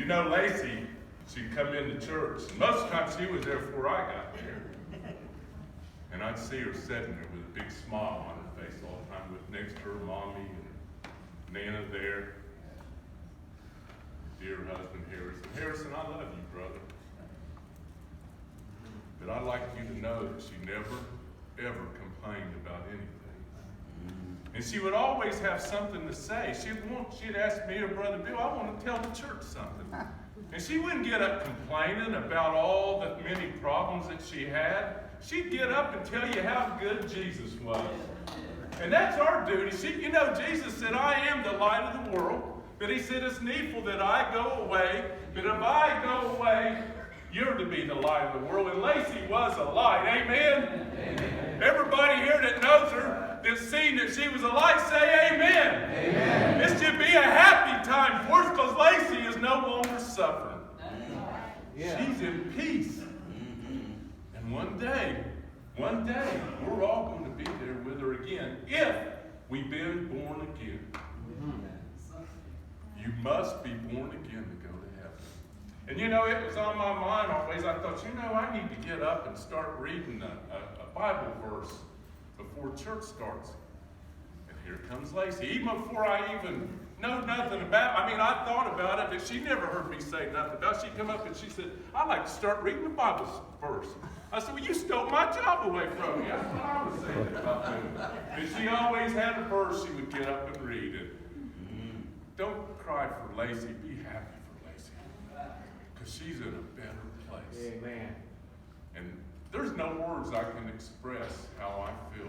You know, Lacy, she'd come into church. And most of the time she was there before I got there. And I'd see her sitting there with a big smile on her face all the time, with next to her mommy and Nana there. Dear husband, Harrison. Harrison, I love you, brother. But I'd like you to know that she never, ever complained about anything. And she would always have something to say. She'd ask me or Brother Bill, I want to tell the church something. And she wouldn't get up complaining about all the many problems that she had. She'd get up and tell you how good Jesus was. And that's our duty. You know, Jesus said, I am the light of the world. But he said, it's needful that I go away. But if I go away, you're to be the light of the world. And Lacy was a light. Amen? Amen. Everybody here that knows her, that's seen that she was a light, say amen. Amen. This should be a happy time for us because Lacy is no longer suffering. Yeah. She's in peace. And one day, we're all going to be there with her again if we've been born again. You must be born again to go to heaven. And you know, it was on my mind always. I thought, you know, I need to get up and start reading a Bible verse before church starts. And here comes Lacy. Even before I even know nothing about it. I mean, I thought about it, but she never heard me say nothing about it. She'd come up and she said, I'd like to start reading the Bible verse. I said, well, you stole my job away from me. That's what I was saying about doing. And she always had a verse she would get up and read it. Don't cry for Lacy. Be happy for Lacy. Because she's in a better place. Amen. And there's no words I can express how I feel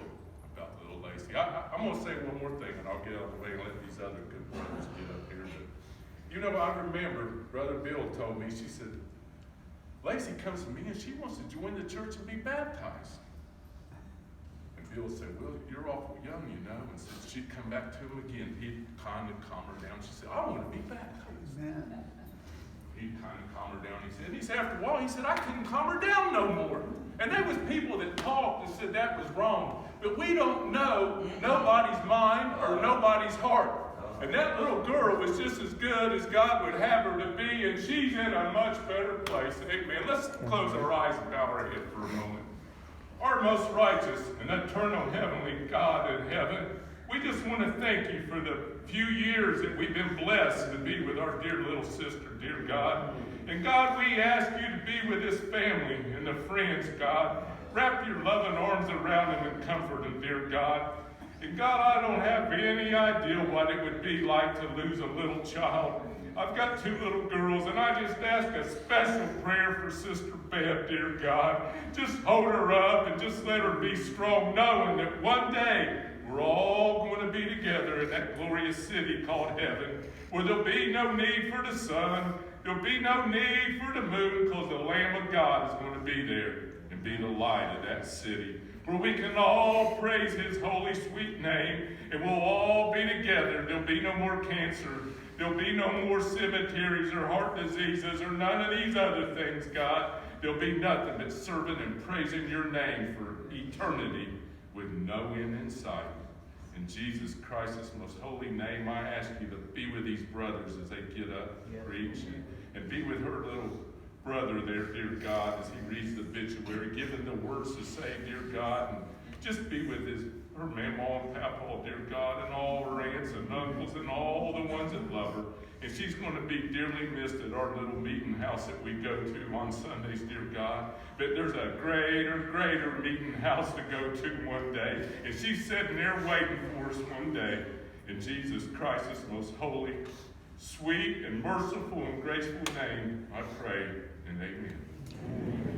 about little Lacy. I'm going to say one more thing, and I'll get out of the way and let these other good brothers get up here. But, you know, I remember Brother Bill told me, she said, Lacy comes to me and she wants to join the church and be baptized. And Bill said, well, you're awful young, you know. And so she'd come back to him again. He'd kind of calm her down. She said, I want to be baptized. Amen. He'd kind of calm her down. He said, after a while, he said, I couldn't calm her down no more. And there was people that talked and said that was wrong. But we don't know nobody's mind or nobody's heart. And that little girl was just as good as God would have her to be, and she's in a much better place. Amen. Let's close our eyes and bow our head for a moment. Our most righteous and eternal heavenly God in heaven, we just want to thank you for the few years that we've been blessed to be with our dear little sister, dear God. And God, we ask you to be with this family and the friends, God. Wrap your loving arms around them and comfort them, dear God. And God, I don't have any idea what it would be like to lose a little child. I've got 2 little girls, and I just ask a special prayer for Sister Bev, dear God. Just hold her up and just let her be strong, knowing that one day we're all going to be together in that glorious city called heaven, where there'll be no need for the sun, there'll be no need for the moon, because the Lamb of God is going to be there and be the light of that city, where we can all praise his holy, sweet name, and we'll all be together. There'll be no more cancer. There'll be no more cemeteries or heart diseases or none of these other things, God. There'll be nothing but serving and praising your name for eternity with no end in sight. In Jesus Christ's most holy name, I ask you to be with these brothers as they get up and preach, and be with her little brother there, dear God, as he reads the obituary, give him the words to say, dear God, and just be with her mamaw and papaw, dear God, and all her aunts and uncles and all the ones that love her. And she's going to be dearly missed at our little meeting house that we go to on Sundays, dear God. But there's a greater meeting house to go to one day. And she's sitting there waiting for us one day. In Jesus Christ's most holy, sweet, and merciful and graceful name, I pray, and amen.